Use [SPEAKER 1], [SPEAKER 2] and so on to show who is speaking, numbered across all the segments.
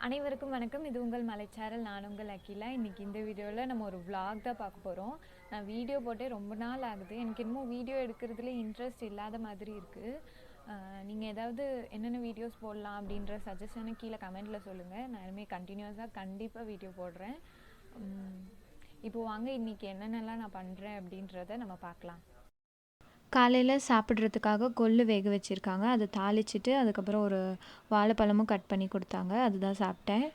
[SPEAKER 1] அனைவருக்கும் வணக்கம். இது உங்கள் மலைச்சாரல். நான் உங்கள் அகிலா. இன்றைக்கி இந்த வீடியோவில் நம்ம ஒரு vlog தான் பார்க்க போகிறோம். நான் வீடியோ போட்டே ரொம்ப நாள் ஆகுது. எனக்கு இன்னும் வீடியோ எடுக்கிறதுல இன்ட்ரெஸ்ட் இல்லாத மாதிரி இருக்குது. நீங்கள் ஏதாவது என்னென்ன வீடியோஸ் போடலாம் அப்படின்ற சஜஷனை கீழே கமெண்ட்டில் சொல்லுங்கள். நான் இனிமேல் கண்டினியூஸாக கண்டிப்பாக வீடியோ போடுறேன். இப்போது வாங்க இன்றைக்கி என்னென்னலாம் நான் பண்ணுறேன் அப்படின்றத நம்ம பார்க்கலாம். காலையில் சாப்பிட்றதுக்காக கொள்ளு வேக வச்சுருக்காங்க. அதை தாளிச்சிட்டு அதுக்கப்புறம் ஒரு வாழைப்பழமும் கட் பண்ணி கொடுத்தாங்க. அதுதான் சாப்பிட்டேன்.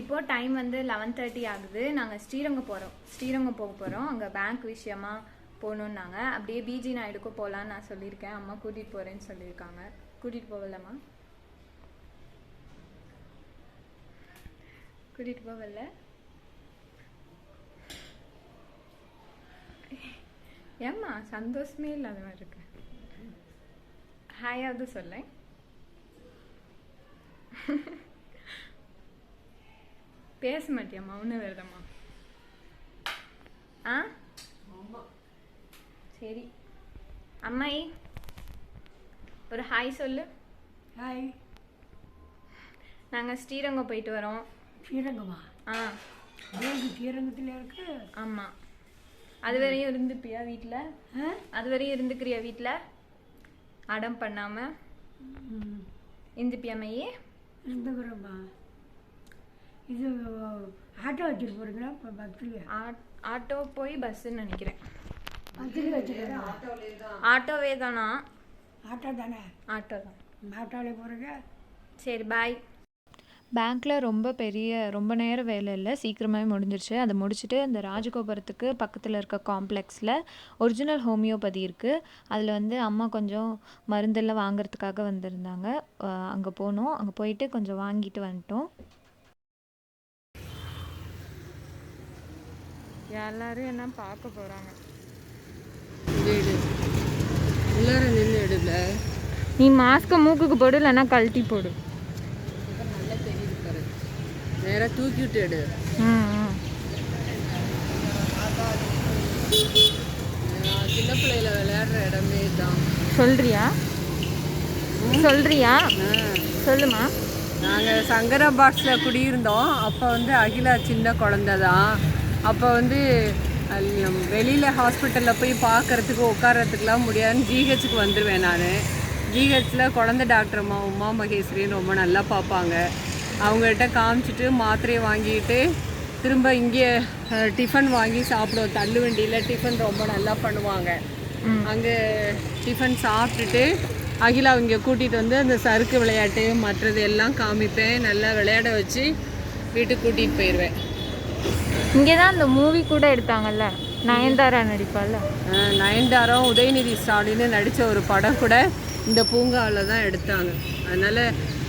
[SPEAKER 1] இப்போது டைம் வந்து 11:30 ஆகுது. நாங்கள் ஸ்ரீரங்கம் போக போகிறோம். அங்கே பேங்க் விஷயமா போகணுன்னாங்க. அப்படியே பிஜி நாயுடுக்கும் போகலான்னு நான் சொல்லியிருக்கேன். அம்மா கூட்டிகிட்டு போகிறேன்னு சொல்லியிருக்காங்க. கூட்டிகிட்டு போகலம்மா? கூட்டிகிட்டு போகல. ஏம்மா சந்தோஷமே இல்லாத மாதிரி இருக்கு. ஹாயாவது சொல்ல. பேச மாட்டியாம்மா? ஒன்றும் வருதம்மா? ஆ சரி. அம்மாயி ஒரு ஹாய் சொல்லு.
[SPEAKER 2] ஹாய்.
[SPEAKER 1] நாங்கள் ஸ்ரீரங்கம் போயிட்டு வரோம்.
[SPEAKER 2] ஸ்ரீரங்கமா?
[SPEAKER 1] ஆ
[SPEAKER 2] ஸ்ரீரங்கத்தில் இருக்கு.
[SPEAKER 1] ஆமாம். அது வரையும் இருந்துப்பியா வீட்டில்? அது வரையும் இருந்துக்கிறியா வீட்டில் அடம் பண்ணாமல்? இருந்துப்பியா மையே?
[SPEAKER 2] இருந்துக்கிறோம்மா. இது ஆட்டோ வச்சுட்டு போகிறீங்களா? இப்போ பஸ்ஸில்
[SPEAKER 1] ஆட்டோ போய் பஸ்ஸுன்னு நினைக்கிறேன்.
[SPEAKER 2] பஸ்ஸில் வச்சுக்கிறேன்.
[SPEAKER 1] ஆட்டோவே தானா?
[SPEAKER 2] ஆட்டோ தானே?
[SPEAKER 1] ஆட்டோ தான்.
[SPEAKER 2] ஆட்டோவில் போகிறீங்க?
[SPEAKER 1] சரி பாய். பேங்க்கில் ரொம்ப நேரம் வேலை இல்லை, சீக்கிரமாகவே முடிஞ்சிருச்சு. அதை முடிச்சுட்டு அந்த ராஜகோபுரத்துக்கு பக்கத்தில் இருக்க காம்ப்ளெக்ஸில் ஒரிஜினல் ஹோமியோபதி இருக்குது. அதில் வந்து அம்மா கொஞ்சம் மருந்தெல்லாம் வாங்கிறதுக்காக வந்திருந்தாங்க. அங்கே போனோம். அங்கே போயிட்டு கொஞ்சம் வாங்கிட்டு வந்துட்டோம். எல்லாரும் என்ன பார்க்க போகிறாங்க.
[SPEAKER 2] எல்லாரும் நின்று எடுல.
[SPEAKER 1] நீ மாஸ்கை மூக்குக்கு போடு, இல்லைன்னா கழட்டி போடு.
[SPEAKER 2] நேராக தூக்கி விட்டு எடு. சின்ன பிள்ளையில விளையாடுற இடமே தான்.
[SPEAKER 1] சொல்றியா? சொல்லுமா.
[SPEAKER 2] நாங்கள் சங்கராபாட்ஸில் குடியிருந்தோம். அப்போ வந்து அகிலா சின்ன குழந்தை தான். அப்போ வந்து வெளியில் ஹாஸ்பிட்டலில் போய் பார்க்குறதுக்கு உட்காரத்துக்குலாம் முடியாதுன்னு ஜிஹெச்சுக்கு வந்துடுவேன். நான் ஜிஹெச்சில் குழந்தை டாக்டர் உமா மகேஸ்வரின்னு ரொம்ப நல்லா பார்ப்பாங்க. அவங்கள்ட்ட காமிச்சிட்டு மாத்திரையை வாங்கிட்டு திரும்ப இங்கே டிஃபன் வாங்கி சாப்பிடுவோம். தள்ளு வண்டியில் டிஃபன் ரொம்ப நல்லா பண்ணுவாங்க. அங்கே டிஃபன் சாப்பிட்டுட்டு அகிலா இங்கே கூட்டிகிட்டு வந்து அந்த சறுக்கு விளையாட்டு மற்றது எல்லாம் காமிப்பேன். நல்லா விளையாட வச்சு வீட்டுக்கு கூட்டிகிட்டு போயிடுவேன்.
[SPEAKER 1] இங்கே தான் அந்த மூவி கூட எடுத்தாங்கல்ல, நயன்தாரா நடிப்பால.
[SPEAKER 2] நயன்தாரா உதயநிதி ஸ்டாலின்னு நடித்த ஒரு படம் கூட இந்த பூங்காவில் தான் எடுத்தாங்க. அதனால்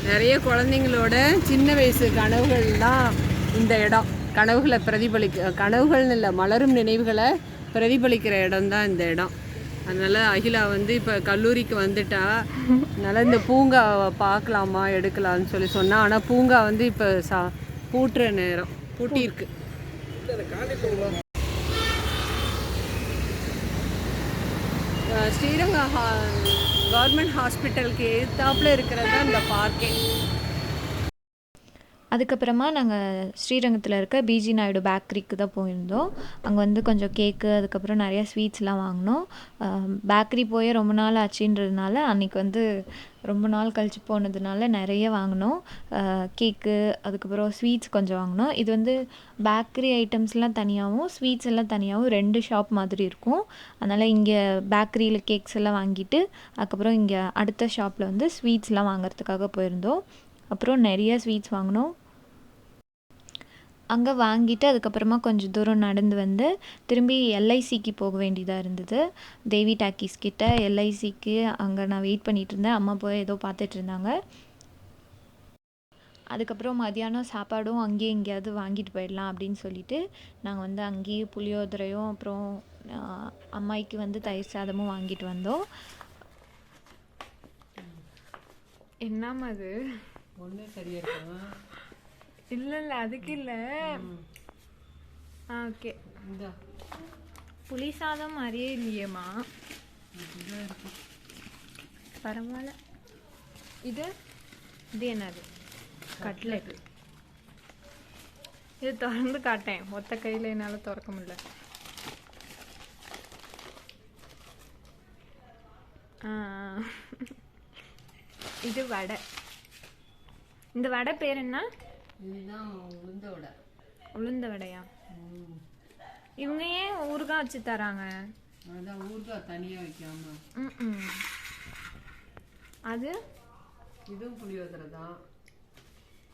[SPEAKER 2] நிறைய குழந்தைங்களோட சின்ன வயசு கனவுகள் தான் இந்த இடம். கனவுகளை கனவுகள்னு இல்லை, மலரும் நினைவுகளை பிரதிபலிக்கிற இடம் தான் இந்த இடம். அதனால் அகிலா வந்து இப்போ கல்லூரிக்கு வந்துட்டா. அதனால் இந்த பூங்காவை பார்க்கலாமா எடுக்கலாம்னு சொல்லி சொன்னால். ஆனால் பூங்கா வந்து இப்போ பூட்டுற நேரம், பூட்டியிருக்கு. ஸ்ரீரங்கம் கவர்மெண்ட் ஹாஸ்பிட்டலுக்கு எதிர்த்தாப்புல இருக்கிறது தான் இந்த பார்க்கே.
[SPEAKER 1] அதுக்கப்புறமா நாங்கள் ஸ்ரீரங்கத்தில் இருக்க பிஜி நாயுடு பேக்கரிக்கு தான் போயிருந்தோம். அங்கே வந்து கொஞ்சம் கேக்கு, அதுக்கப்புறம் நிறையா ஸ்வீட்ஸ்லாம் வாங்கினோம். பேக்கரி போய் ரொம்ப நாள் ஆச்சுன்றதுனால அன்றைக்கி வந்து ரொம்ப நாள் கழித்து போனதுனால நிறைய வாங்கினோம். கேக்கு, அதுக்கப்புறம் ஸ்வீட்ஸ் கொஞ்சம் வாங்கினோம். இது வந்து பேக்கரி ஐட்டம்ஸ்லாம் தனியாகவும் ஸ்வீட்ஸ் எல்லாம் தனியாகவும் 2 ஷாப் மாதிரி இருக்கும். அதனால் இங்கே பேக்கரியில் கேக்ஸ் எல்லாம் வாங்கிட்டு அதுக்கப்புறம் இங்கே அடுத்த ஷாப்பில் வந்து ஸ்வீட்ஸ்லாம் வாங்கிறதுக்காக போயிருந்தோம். அப்புறம் நிறைய ஸ்வீட்ஸ் வாங்கினோம். அங்கே வாங்கிட்டு அதுக்கப்புறமா கொஞ்சம் தூரம் நடந்து வந்து திரும்பி எல்ஐசிக்கு போக வேண்டியதாக இருந்தது. தேவி டாக்கீஸ் கிட்ட எல்ஐசிக்கு அங்கே நான் வெயிட் பண்ணிகிட்டு இருந்தேன். அம்மா போய் ஏதோ பார்த்துட்டு இருந்தாங்க. அதுக்கப்புறம் மதியானம் சாப்பாடும் அங்கேயே எங்கேயாவது வாங்கிட்டு போயிடலாம் அப்படின்னு சொல்லிட்டு நாங்கள் வந்து அங்கேயே புளியோதரையும் அப்புறம் அம்மாய்க்கு வந்து தயிர் சாதமும் வாங்கிட்டு வந்தோம். என்னம்மா அது?
[SPEAKER 2] ஒன்றே சரியா இருக்கா?
[SPEAKER 1] இல்லை அதுக்கு இல்லை. ஓகே. புளி சாதம் மாதிரியே இல்லையேம்மா. பரவாயில்ல. இது என்னது? கட்லெட். இது திறந்து காட்டேன், ஒத்த கையில் என்னால் திறக்க முடியல. இது வடை. இந்த வடை பேர் என்ன?
[SPEAKER 2] இதுதான் உளுந்த வடை.
[SPEAKER 1] உளுந்த வடையா? இவங்க ஏன் ஊறுகாய் வச்சு தராங்க?
[SPEAKER 2] அதான் ஊறுகாய் தனியாக வைக்காம.
[SPEAKER 1] அது
[SPEAKER 2] இதுவும் புளியோதரை தான்.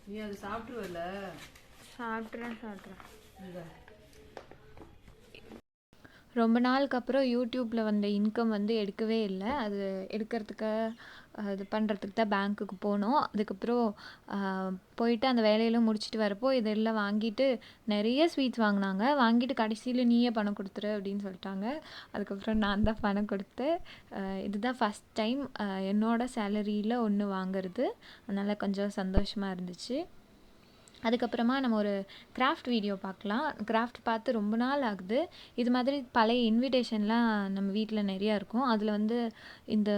[SPEAKER 2] நீ அது சாப்பிட்ருவல?
[SPEAKER 1] சாப்பிட்றேன்.
[SPEAKER 2] இந்த
[SPEAKER 1] ரொம்ப நாளுக்கு அப்புறம் யூடியூப்பில் வந்த இன்கம் வந்து எடுக்கவே இல்லை. அது எடுக்கிறதுக்கு இது பண்ணுறதுக்கு தான் பேங்க்குக்கு போனோம். அதுக்கப்புறம் போயிட்டு அந்த வேலையெல்லாம் முடிச்சுட்டு வரப்போ இதெல்லாம் வாங்கிட்டு நிறைய ஸ்வீட்ஸ் வாங்கினாங்க. வாங்கிட்டு கடைசியில் நீயே பணம் கொடுத்துரு அப்படின்னு சொல்லிட்டாங்க. அதுக்கப்புறம் நான் தான் பணம் கொடுத்து, இதுதான் ஃபஸ்ட் டைம் என்னோடய சேலரியில் ஒன்று வாங்கிறது. அதனால் கொஞ்சம் சந்தோஷமாக இருந்துச்சு. அதுக்கப்புறமா நம்ம ஒரு கிராஃப்ட் வீடியோ பார்க்கலாம். கிராஃப்ட் பார்த்து ரொம்ப நாள் ஆகுது. இது மாதிரி பழைய இன்விடேஷன்லாம் நம்ம வீட்டில் நிறையா இருக்கும். அதில் வந்து இந்த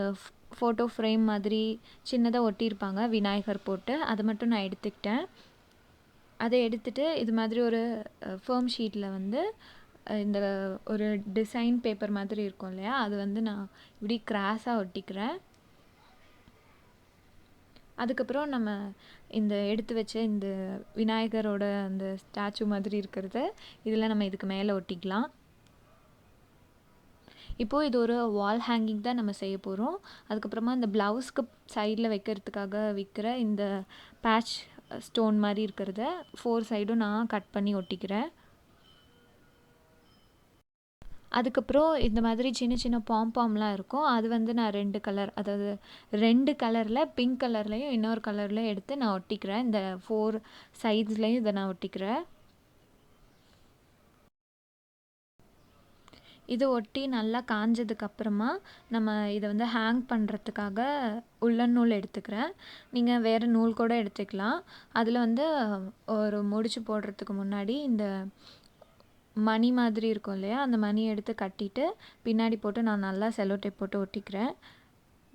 [SPEAKER 1] ஃபோட்டோ ஃப்ரேம் மாதிரி சின்னதாக ஒட்டியிருப்பாங்க விநாயகர் போட்டு. அதை மட்டும் நான் எடுத்துக்கிட்டேன். அதை எடுத்துகிட்டு இது மாதிரி ஒரு ஃபேர்ம் ஷீட்டில் வந்து இந்த ஒரு டிசைன் பேப்பர் மாதிரி இருக்கும் இல்லையா, அது வந்து நான் இப்படி கிராஸாக ஒட்டிக்கிறேன். அதுக்கப்புறம் நம்ம இந்த எடுத்து வச்ச இந்த விநாயகரோட அந்த ஸ்டாச்சு மாதிரி இருக்கிறத இதில் நம்ம இதுக்கு மேலே ஒட்டிக்கலாம். இப்போது இது ஒரு வால் ஹேங்கிங் தான் நம்ம செய்ய போகிறோம். அதுக்கப்புறமா இந்த ப்ளவுஸ்க்கு சைடில் வைக்கிறதுக்காக விற்கிற இந்த பேட்ச் ஸ்டோன் மாதிரி இருக்கிறத 4 சைடும் நான் கட் பண்ணி ஒட்டிக்கிறேன். அதுக்கப்புறம் இந்த மாதிரி சின்ன சின்ன பாம்லாம் இருக்கும். அது வந்து நான் 2 கலர், அதாவது 2 கலரில் பிங்க் கலர்லேயும் இன்னொரு கலர்லேயும் எடுத்து நான் ஒட்டிக்கிறேன். இந்த 4 சைட்ஸ்லேயும் இதை நான் ஒட்டிக்கிறேன். இது ஒட்டி நல்லா காஞ்சதுக்கப்புறமா நம்ம இதை வந்து ஹேங் பண்ணுறதுக்காக உள்ளன் நூல் எடுத்துக்கிறேன். நீங்கள் வேறு நூல் கூட எடுத்துக்கலாம். அதில் வந்து ஒரு முடிச்சு போடுறதுக்கு முன்னாடி இந்த மணி மாதிரி இருக்கும் இல்லையா, அந்த மணியை எடுத்து கட்டிட்டு பின்னாடி போட்டு நான் நல்லா செல்லோ டேப் போட்டு ஒட்டிக்கிறேன்.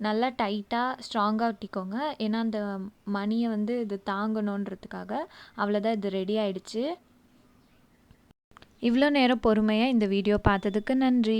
[SPEAKER 1] நல்லா டைட்டாக ஸ்ட்ராங்காக ஒட்டிக்கோங்க. ஏன்னா அந்த மணியை வந்து இது தாங்கணுன்றதுக்காக. அவ்வளோதான், இது ரெடி ஆயிடுச்சு. இவ்வளோ நேரம் பொறுமையாக இந்த வீடியோ பார்த்ததுக்கு நன்றி.